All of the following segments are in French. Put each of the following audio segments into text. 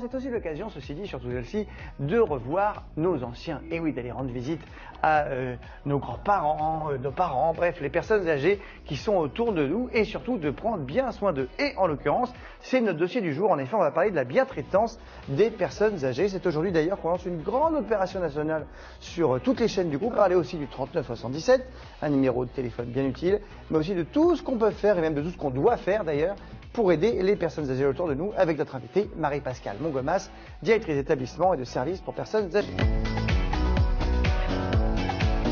C'est aussi l'occasion, ceci dit, surtout celle-ci, de revoir nos anciens. Et oui, d'aller rendre visite à nos grands-parents, nos parents, bref, les personnes âgées qui sont autour de nous et surtout de prendre bien soin d'eux. Et en l'occurrence, c'est notre dossier du jour. En effet, on va parler de la bientraitance des personnes âgées. C'est aujourd'hui d'ailleurs qu'on lance une grande opération nationale sur toutes les chaînes du groupe. Parler aussi du 3977, un numéro de téléphone bien utile, mais aussi de tout ce qu'on peut faire et même de tout ce qu'on doit faire d'ailleurs pour aider les personnes âgées autour de nous, avec notre invitée Marie-Pascale Mongomas, directrice d'établissement et de services pour personnes âgées.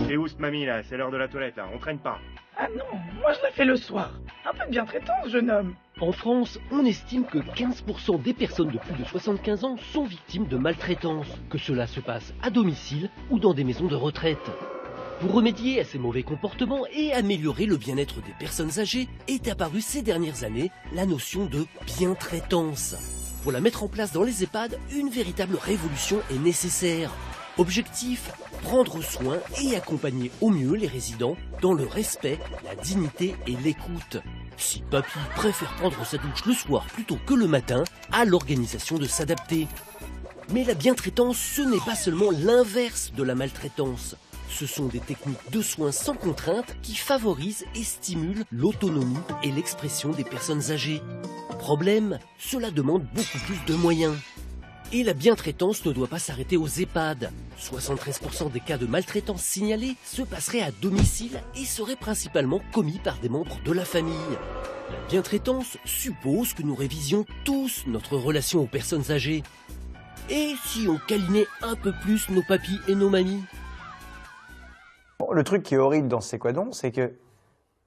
Et où cette mamie là? C'est l'heure de la toilette là, on traîne pas. Ah non, moi je la fais le soir. Un peu de bientraitance, jeune homme. En France, on estime que 15% des personnes de plus de 75 ans sont victimes de maltraitance, que cela se passe à domicile ou dans des maisons de retraite. Pour remédier à ces mauvais comportements et améliorer le bien-être des personnes âgées, est apparue ces dernières années la notion de bientraitance. Pour la mettre en place dans les EHPAD, une véritable révolution est nécessaire. Objectif, prendre soin et accompagner au mieux les résidents dans le respect, la dignité et l'écoute. Si papy préfère prendre sa douche le soir plutôt que le matin, à l'organisation de s'adapter. Mais la bientraitance, ce n'est pas seulement l'inverse de la maltraitance. Ce sont des techniques de soins sans contrainte qui favorisent et stimulent l'autonomie et l'expression des personnes âgées. Problème, cela demande beaucoup plus de moyens. Et la bientraitance ne doit pas s'arrêter aux EHPAD. 73% des cas de maltraitance signalés se passeraient à domicile et seraient principalement commis par des membres de la famille. La bientraitance suppose que nous révisions tous notre relation aux personnes âgées. Et si on câlinait un peu plus nos papis et nos mamies ? Bon, le truc qui est horrible dans C'est quoi donc, c'est que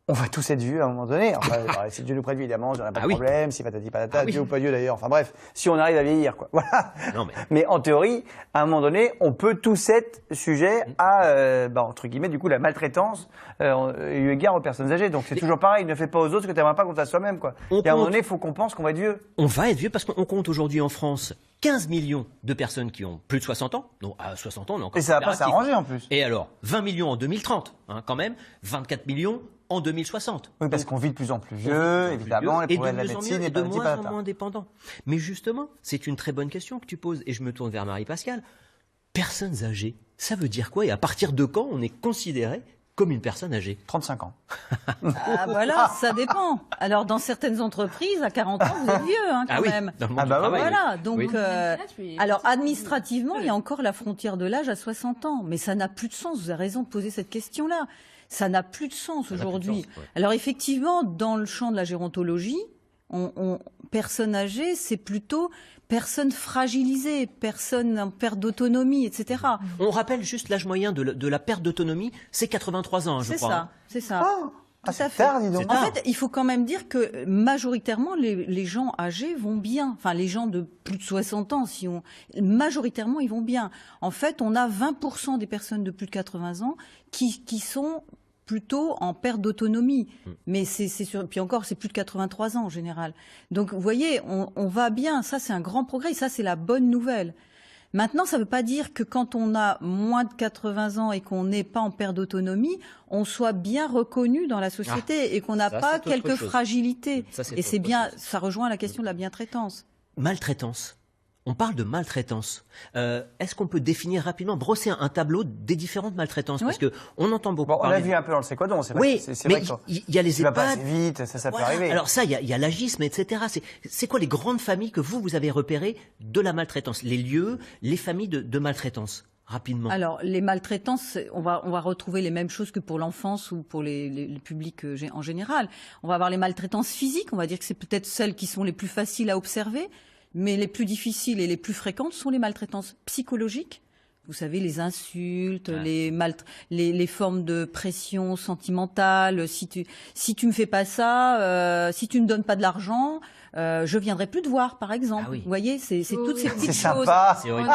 on va tous être vieux à un moment donné. Enfin, si Dieu nous prête, évidemment, j'en ai pas de problème. Si patati patata, Dieu ou pas Dieu d'ailleurs. Enfin bref, si on arrive à vieillir, quoi. Voilà. Non, mais en théorie, à un moment donné, on peut tous être sujet à, entre guillemets, du coup, la maltraitance eu égard aux personnes âgées. Donc c'est toujours pareil. Ne fais pas aux autres ce que tu n'aimerais pas qu'on fasse soi-même, quoi. Et à un moment donné, il faut qu'on pense qu'on va être vieux. On va être vieux parce qu'on compte aujourd'hui en France 15 millions de personnes qui ont plus de 60 ans. Donc à 60 ans, on est encore. Et ça va pas s'arranger en plus. Et alors, 20 millions en 2030, quand même. 24 millions en 2060. Oui, parce qu'on vit de plus en plus vieux, évidemment, les problèmes de la médecine et de moins en moins dépendants. Mais justement, c'est une très bonne question que tu poses, et je me tourne vers Marie-Pascale. Personnes âgées, ça veut dire quoi? Et à partir de quand on est considéré comme une personne âgée? 35 ans. Ah, voilà, ça dépend. Alors, dans certaines entreprises, à 40 ans, vous êtes vieux, quand même. Dans le monde du travail, voilà, donc, alors, administrativement, il y a encore la frontière de l'âge à 60 ans. Mais ça n'a plus de sens. Vous avez raison de poser cette question-là. Ça n'a plus de sens aujourd'hui. Alors, effectivement, dans le champ de la gérontologie, personnes âgées, c'est plutôt personnes fragilisées, personnes en perte d'autonomie, etc. On rappelle juste l'âge moyen de la perte d'autonomie, c'est 83 ans, je crois. C'est ça. C'est tard, dis donc. En fait, il faut quand même dire que majoritairement, les gens âgés vont bien. Enfin, les gens de plus de 60 ans, majoritairement, ils vont bien. En fait, on a 20% des personnes de plus de 80 ans qui sont plutôt en perte d'autonomie. Mais c'est sûr. Puis encore, c'est plus de 83 ans en général. Donc, vous voyez, on va bien. Ça, c'est un grand progrès. Ça, c'est la bonne nouvelle. Maintenant, ça ne veut pas dire que quand on a moins de 80 ans et qu'on n'est pas en perte d'autonomie, on soit bien reconnu dans la société et qu'on n'a pas quelques fragilités. Et c'est bien, ça rejoint la question de la bientraitance. Maltraitance. On parle de maltraitance. Est-ce qu'on peut définir rapidement, brosser un tableau des différentes maltraitances? Parce que on entend beaucoup parler. On l'a vu un peu dans le C'est quoi donc. Oui, mais il y a les EHPAD. Ça va passer vite, ça peut arriver. Alors ça, il y a l'agisme, etc. C'est quoi les grandes familles que vous avez repérées de la maltraitance? Les lieux, les familles de maltraitance, rapidement. Alors, les maltraitances, on va retrouver les mêmes choses que pour l'enfance ou pour les publics en général. On va avoir les maltraitances physiques, on va dire que c'est peut-être celles qui sont les plus faciles à observer. Mais les plus difficiles et les plus fréquentes sont les maltraitances psychologiques. Vous savez, les insultes, les formes de pression sentimentale. Si tu me fais pas ça, si tu me donnes pas de l'argent, je viendrai plus te voir, par exemple. Vous voyez, c'est toutes ces petites choses. Sympa. C'est horrible.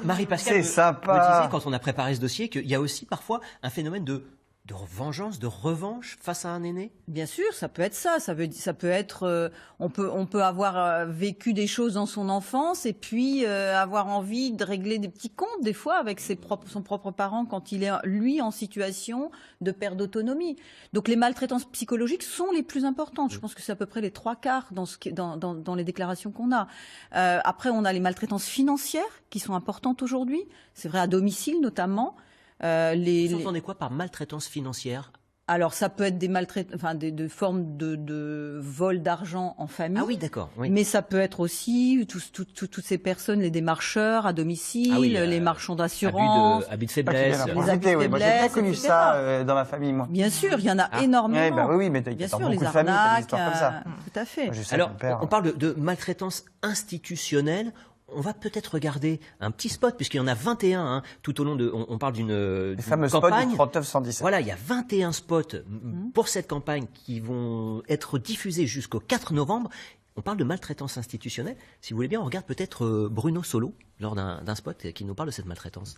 Marie-Pascale me disait, quand on a préparé ce dossier, qu'il y a aussi parfois un phénomène de de vengeance, de revanche face à un aîné? Bien sûr, ça peut être ça. Ça peut être, on peut avoir vécu des choses dans son enfance et puis avoir envie de régler des petits comptes des fois avec son propre parent quand il est lui en situation de perte d'autonomie. Donc les maltraitances psychologiques sont les plus importantes. Je pense que c'est à peu près les 3/4 dans les déclarations qu'on a. Après, on a les maltraitances financières qui sont importantes aujourd'hui. C'est vrai à domicile notamment. Vous entendez quoi par maltraitance financière? Alors, ça peut être des formes de vol d'argent en famille. Ah oui, d'accord. Oui. Mais ça peut être aussi toutes ces personnes, les démarcheurs à domicile, les marchands d'assurance. Abus de faiblesse. Les abus de Moi, j'ai pas faiblesse, connu etc. ça dans ma famille, moi. Bien sûr, il y en a énormément. Oui, mais Bien dans sûr, beaucoup les de familles, t'as des arnaques, histoires comme ça. tout à fait. Moi, je sais Alors, que mon père- on parle de maltraitance institutionnelle. On va peut-être regarder un petit spot, puisqu'il y en a 21 tout au long de... On parle d'une les fameux spots campagne. du 39-117. Voilà, il y a 21 spots pour cette campagne qui vont être diffusés jusqu'au 4 novembre. On parle de maltraitance institutionnelle. Si vous voulez bien, on regarde peut-être Bruno Solo lors d'un spot qui nous parle de cette maltraitance.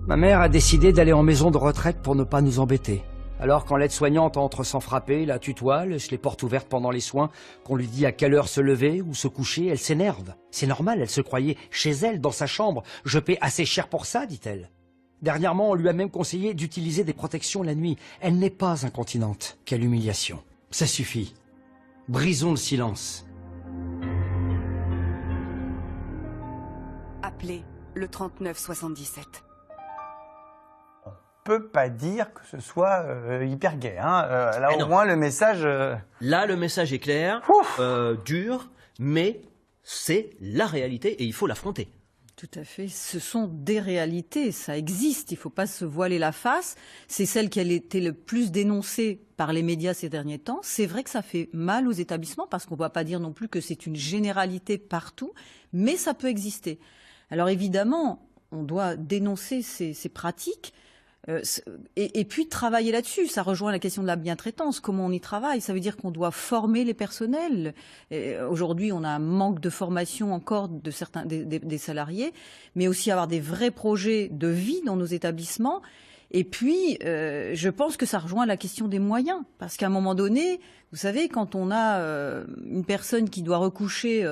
Ma mère a décidé d'aller en maison de retraite pour ne pas nous embêter. Alors quand l'aide-soignante entre sans frapper, la tutoie, laisse les portes ouvertes pendant les soins, qu'on lui dit à quelle heure se lever ou se coucher, elle s'énerve. C'est normal, elle se croyait chez elle, dans sa chambre. Je paie assez cher pour ça, dit-elle. Dernièrement, on lui a même conseillé d'utiliser des protections la nuit. Elle n'est pas incontinente. Quelle humiliation. Ça suffit. Brisons le silence. Appelez le 3977. Peut pas dire que ce soit hyper gai. Là, Ah au non. moins, le message... Là, le message est clair, dur, mais c'est la réalité et il faut l'affronter. Tout à fait. Ce sont des réalités, ça existe. Il ne faut pas se voiler la face. C'est celle qui a été le plus dénoncée par les médias ces derniers temps. C'est vrai que ça fait mal aux établissements parce qu'on ne va pas dire non plus que c'est une généralité partout, mais ça peut exister. Alors évidemment, on doit dénoncer ces pratiques. Et puis travailler là-dessus, ça rejoint la question de la bientraitance. Comment on y travaille? Ça veut dire qu'on doit former les personnels. Aujourd'hui, on a un manque de formation encore de certains des salariés, mais aussi avoir des vrais projets de vie dans nos établissements. Et puis, je pense que ça rejoint la question des moyens, parce qu'à un moment donné, vous savez, quand on a une personne qui doit recoucher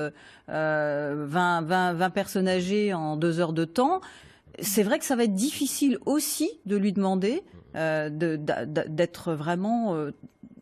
20 personnes âgées en 2 heures de temps. C'est vrai que ça va être difficile aussi de lui demander d'être vraiment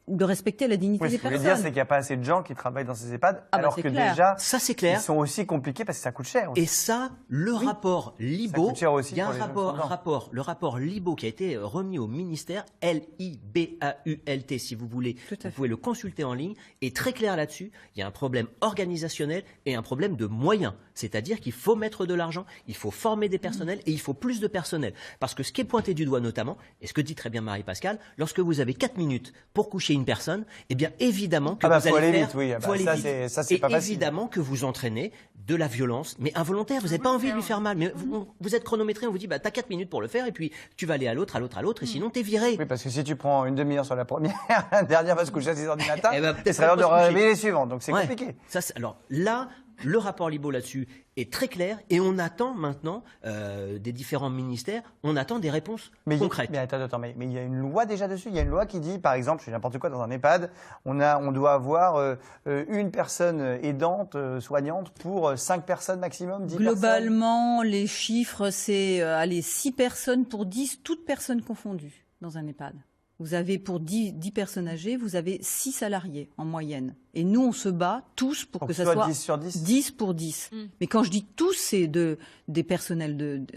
de respecter la dignité Oui, des ce que je veux personnes. dire, c'est qu'il n'y a pas assez de gens qui travaillent dans ces EHPAD, alors c'est que clair. déjà, Ça, c'est ils clair. sont aussi compliqués parce que ça coûte cher. Aussi. Et ça, le rapport Libaud, coûte cher aussi il y a pour les jeunes le rapport Libaud qui a été remis au ministère, L-I-B-A-U-L-T, si vous voulez. Tout à fait. Vous pouvez le consulter en ligne, est très clair là-dessus. Il y a un problème organisationnel et un problème de moyens. C'est-à-dire qu'il faut mettre de l'argent, il faut former des personnels et il faut plus de personnel. Parce que ce qui est pointé du doigt notamment, et ce que dit très bien Marie-Pascale, lorsque vous avez 4 minutes pour coucher une personne, eh bien évidemment que vous faut allez aller faire... vite, oui. faut aller vite. Ça, c'est Et pas facile. évidemment que vous entraînez de la violence, mais involontaire. Vous n'avez pas envie de lui faire mal, mais vous êtes chronométré, on vous dit, bah, t'as 4 minutes pour le faire, et puis tu vas aller à l'autre, et sinon t'es viré. Oui, parce que si tu prends une demi-heure sur la première, la dernière va se coucher à 6 heures du matin, Eh ben, il peut-être sera l'heure de pas se coucher. réveiller les suivantes, donc c'est Ouais. compliqué. Alors là, le rapport Libaud là-dessus est très clair, et on attend maintenant des différents ministères, on attend des réponses concrètes. Mais attends, mais il y a une loi déjà dessus. Il y a une loi qui dit, par exemple, je fais n'importe quoi dans un EHPAD, on doit avoir une personne aidante, soignante pour 5 personnes maximum, 10 Globalement, les chiffres, c'est 6 personnes pour 10, toutes personnes confondues dans un EHPAD. Vous avez pour 10 personnes âgées, vous avez 6 salariés en moyenne. Et nous, on se bat tous pour que ça soit 10 sur 10. 10 pour 10. Mais quand je dis tous, c'est des personnels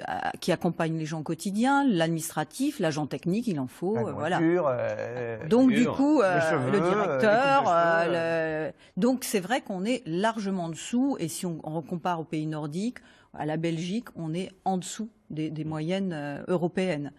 qui accompagnent les gens au quotidien, l'administratif, l'agent technique, il en faut. La voilà. nourriture, Donc les du coup, cheveux, le directeur, les coupes de cheveux, donc c'est vrai qu'on est largement en dessous. Et si on compare aux pays nordiques, à la Belgique, on est en dessous des moyennes européennes.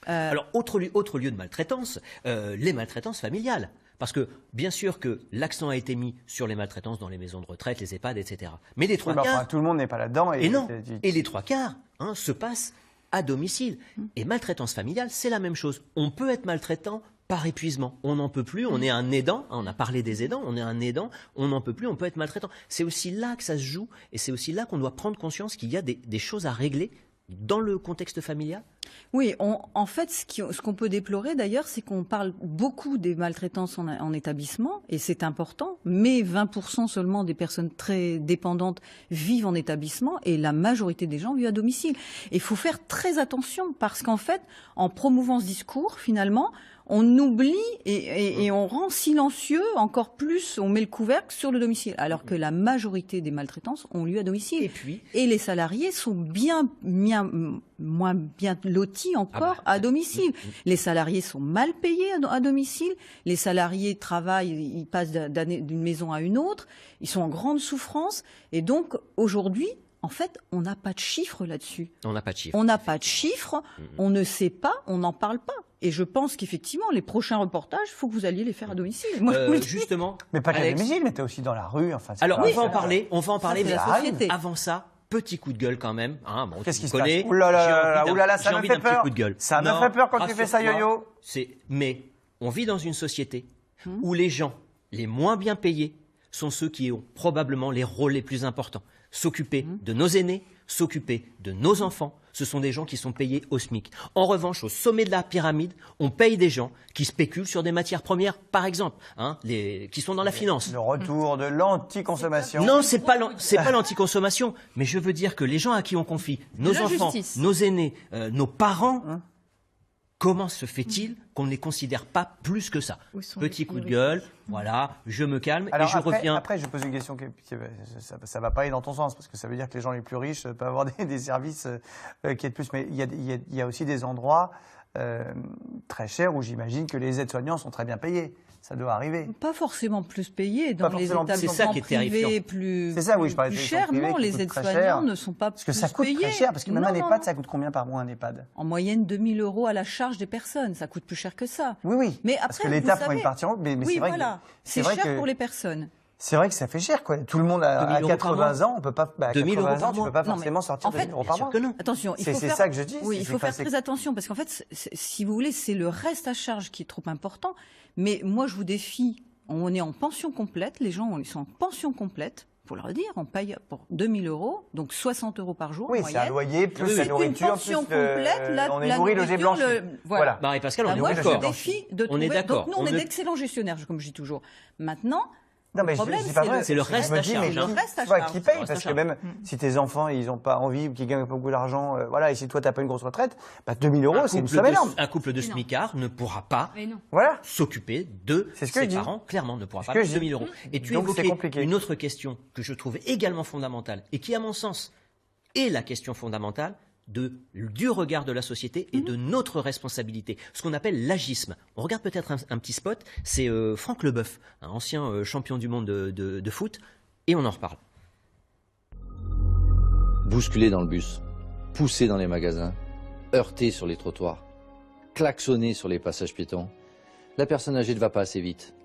Alors, autre lieu de maltraitance, les maltraitances familiales. Parce que, bien sûr que l'accent a été mis sur les maltraitances dans les maisons de retraite, les EHPAD, etc. Mais les trois quarts... tout le monde n'est pas là-dedans. Et non. Et les 3/4 se passent à domicile. Et maltraitance familiale, c'est la même chose. On peut être maltraitant par épuisement. On n'en peut plus, on est un aidant. On a parlé des aidants, on est un aidant. On n'en peut plus, on peut être maltraitant. C'est aussi là que ça se joue. Et c'est aussi là qu'on doit prendre conscience qu'il y a des choses à régler dans le contexte familial? Oui, en fait, ce qu'on peut déplorer d'ailleurs, c'est qu'on parle beaucoup des maltraitances en établissement, et c'est important, mais 20% seulement des personnes très dépendantes vivent en établissement, et la majorité des gens vivent à domicile. Et il faut faire très attention, parce qu'en fait, en promouvant ce discours, finalement, on oublie et on rend silencieux encore plus, on met le couvercle sur le domicile, alors que la majorité des maltraitances ont lieu à domicile. Et les salariés sont moins bien lotis encore à domicile. Les salariés sont mal payés à domicile, les salariés travaillent, ils passent d'une maison à une autre, ils sont en grande souffrance, et donc aujourd'hui, en fait, on n'a pas de chiffres là-dessus. On n'a pas de chiffres. On n'a pas de chiffres, on ne sait pas, on n'en parle pas. Et je pense qu'effectivement, les prochains reportages, il faut que vous alliez les faire à domicile. Moi, je vous le dis. Justement. Mais pas qu'à Alex, domicile, mais t'es aussi dans la rue. Enfin, alors, pareil, on va en parler, mais la société. avant ça, petit coup de gueule quand même. Hein, bon, qu'est-ce qui se connais, passe? Ouh là là, ça j'ai me envie fait d'un petit peur. coup de gueule. Ça me fait peur quand tu fais ça, Yo-Yo. Mais on vit dans une société où les gens les moins bien payés sont ceux qui ont probablement les rôles les plus importants. S'occuper de nos aînés, s'occuper de nos enfants, ce sont des gens qui sont payés au SMIC. En revanche, au sommet de la pyramide, on paye des gens qui spéculent sur des matières premières, par exemple, qui sont dans la finance. Le retour de l'anticonsommation. Non, c'est pas l'anticonsommation, mais je veux dire que les gens à qui on confie nos enfants, nos aînés, nos parents, comment se fait-il qu'on ne les considère pas plus que ça? Petit coup de gueule, voilà, je me calme. Alors et je reviens. Après, je pose une question ça va pas aller dans ton sens, parce que ça veut dire que les gens les plus riches peuvent avoir des services qui est de plus. Mais il y a aussi des endroits très chers où j'imagine que les aides-soignants sont très bien payés. Ça doit arriver. Pas forcément plus payés dans les établissements privés plus chers. Non, les aides-soignants ne sont pas plus payés. Parce que ça coûte très cher. Parce que même un EHPAD, ça coûte combien par mois un EHPAD? En moyenne, 2 000 € à la charge des personnes. Ça coûte plus cher que ça. Oui. Mais après, parce que l'État prend une partie en haut. Mais oui, c'est vrai voilà. C'est cher pour les personnes. C'est vrai que ça fait cher, quoi. Tout le monde à 80 ans, on peut pas. À 80 ans, tu peux pas forcément sortir 2 000 € par mois. Attention, c'est ça que je dis. Oui, il faut faire très attention parce qu'en fait, si vous voulez, c'est le reste à charge qui est trop important. Mais moi, je vous défie. On est en pension complète. Les gens, ils sont en pension complète. Faut leur dire, on paye pour 2 000 €, donc 60 € par jour. Oui, c'est un loyer plus la nourriture, une pension complète. On est nourri, logé, blanchi. Voilà. Marie-Pascale, on est d'accord. Moi, je défie de trouver. On est d'accord. Donc nous, on est d'excellents gestionnaires, comme je dis toujours. Maintenant. Non, mais c'est pas vrai. C'est le reste à charge. Qui paye, parce que même si tes enfants, ils n'ont pas envie ou qu'ils gagnent beaucoup d'argent, voilà, et si toi, t'as pas une grosse retraite, 2 000 €, c'est une somme énorme. Un couple de smicards ne pourra pas s'occuper de ses parents, clairement, ne pourra pas payer 2 000 €. Et tu évoquais une autre question que je trouve également fondamentale et qui, à mon sens, est la question fondamentale du regard de la société et de notre responsabilité, ce qu'on appelle l'agisme. On regarde peut-être un petit spot, c'est Franck Leboeuf, un ancien champion du monde de foot, et on en reparle. Bousculé dans le bus, poussé dans les magasins, heurté sur les trottoirs, klaxonné sur les passages piétons, la personne âgée ne va pas assez vite.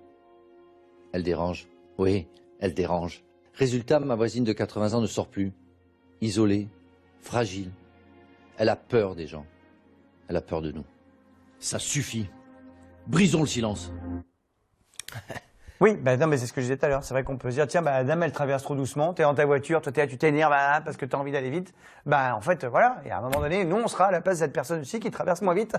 Elle dérange, oui, elle dérange. Résultat, ma voisine de 80 ans ne sort plus, isolée, fragile. Elle a peur des gens. Elle a peur de nous. Ça suffit. Brisons le silence. Oui, non, mais c'est ce que je disais tout à l'heure. C'est vrai qu'on peut se dire, tiens, la dame, elle traverse trop doucement. T'es dans ta voiture, toi, tu t'énerves parce que t'as envie d'aller vite. En fait, voilà. Et à un moment donné, nous, on sera à la place de cette personne aussi qui traverse moins vite.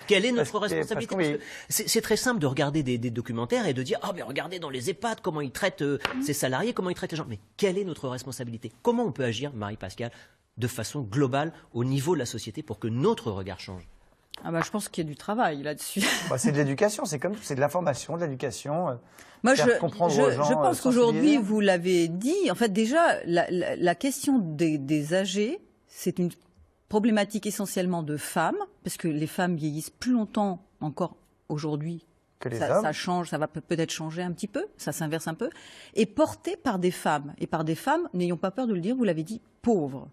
Quelle est notre responsabilité? C'est très simple de regarder des documentaires et de dire, mais regardez dans les EHPAD comment ils traitent ces salariés, comment ils traitent les gens. Mais quelle est notre responsabilité? Comment on peut agir, Marie-Pascale, de façon globale au niveau de la société pour que notre regard change? Je pense qu'il y a du travail là-dessus. C'est de l'éducation, c'est de l'information, de l'éducation. Moi, je pense qu'aujourd'hui, vous l'avez dit, en fait, déjà, la question des âgés, c'est une problématique essentiellement de femmes, parce que les femmes vieillissent plus longtemps encore aujourd'hui. Ça change, ça va peut-être changer un petit peu, ça s'inverse un peu, et portée par des femmes. Et par des femmes, n'ayons pas peur de le dire, vous l'avez dit, pauvres.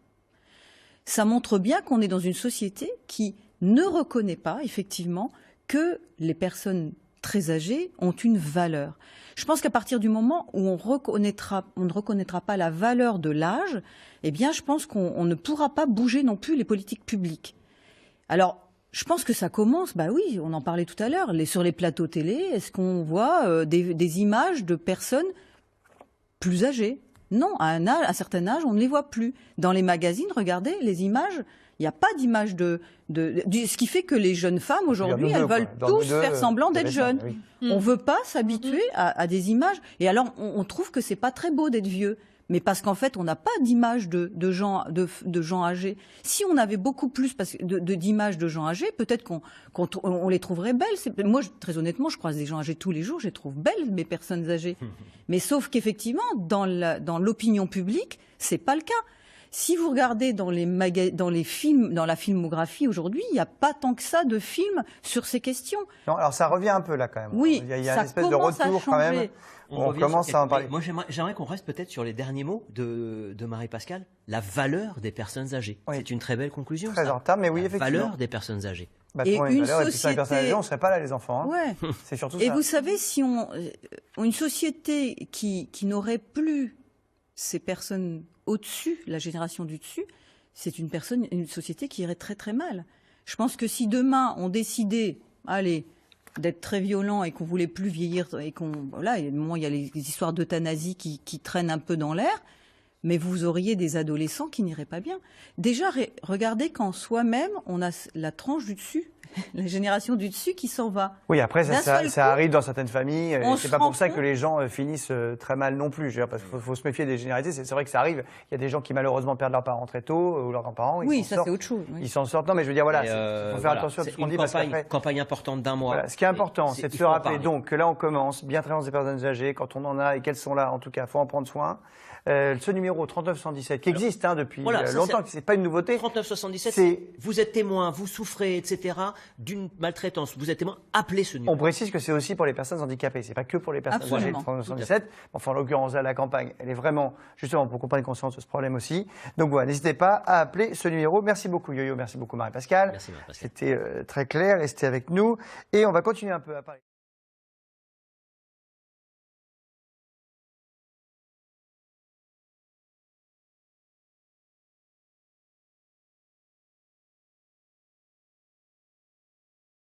Ça montre bien qu'on est dans une société qui ne reconnaît pas, effectivement, que les personnes très âgées ont une valeur. Je pense qu'à partir du moment où on ne reconnaîtra pas la valeur de l'âge, je pense qu'on ne pourra pas bouger non plus les politiques publiques. Alors, je pense que ça commence, oui, on en parlait tout à l'heure, sur les plateaux télé, est-ce qu'on voit des images de personnes plus âgées, Non, à un certain âge, on ne les voit plus. Dans les magazines, regardez, les images, il n'y a pas d'image ce qui fait que les jeunes femmes, aujourd'hui, elles veulent tous faire semblant d'être jeunes. Oui. On ne veut pas s'habituer à des images. Et alors, on trouve que c'est pas très beau d'être vieux. Mais parce qu'en fait, on n'a pas d'image de gens âgés. Si on avait beaucoup plus d'images de gens âgés, peut-être qu'on les trouverait belles. Moi, très honnêtement, je croise des gens âgés tous les jours, je les trouve belles, mes personnes âgées. Mais sauf qu'effectivement, dans l'opinion publique, c'est pas le cas. Si vous regardez dans les films, dans la filmographie aujourd'hui, il n'y a pas tant que ça de films sur ces questions. Non, alors ça revient un peu là quand même. Oui, il y a une espèce de retour quand même. On commence à en parler. Moi, j'aimerais qu'on reste peut-être sur les derniers mots de Marie-Pascale. La valeur des personnes âgées. Oui. C'est une très belle conclusion. Très en retard, mais oui, effectivement. La valeur des personnes âgées. Et une société... les personnes âgées, on ne serait pas là, les enfants. Hein. Ouais. C'est surtout ça. Et ça. vous savez, si une société qui n'aurait plus ces personnes au-dessus, la génération du dessus, c'est une société qui irait très très mal. Je pense que si demain on décidait, allez, d'être très violent et qu'on voulait plus vieillir et il y a les histoires d'euthanasie qui traînent un peu dans l'air, mais vous auriez des adolescents qui n'iraient pas bien. Déjà, regardez quand soi-même on a la tranche du dessus, la génération du dessus qui s'en va. Oui, après ça arrive dans certaines familles. C'est pas pour ça que les gens finissent très mal non plus. Je veux dire, parce qu'il faut se méfier des généralités. C'est vrai que ça arrive. Il y a des gens qui malheureusement perdent leurs parents très tôt ou leurs grands-parents. Oui, ça c'est autre chose. Oui. Ils s'en sortent. Non, mais je veux dire, voilà, il faut faire attention à tout ce qu'on dit. Une campagne importante d'un mois. Voilà, ce qui est important, c'est de se rappeler donc que là on commence, bien présence des personnes âgées, quand on en a et qu'elles sont là, en tout cas, il faut en prendre soin. Ce numéro 3977 qui existe depuis longtemps, c'est pas une nouveauté. 3977, vous êtes témoin, vous souffrez, etc. d'une maltraitance, vous êtes témoin, appelez ce numéro. On précise que c'est aussi pour les personnes handicapées, c'est pas que pour les personnes âgées. 3977, enfin en l'occurrence là, la campagne, elle est vraiment justement pour qu'on prenne conscience de ce problème aussi. Donc voilà, n'hésitez pas à appeler ce numéro. Merci beaucoup Yo-Yo, merci beaucoup Marie-Pascale. Merci Marie-Pascale. C'était très clair, restez avec nous et on va continuer un peu à parler.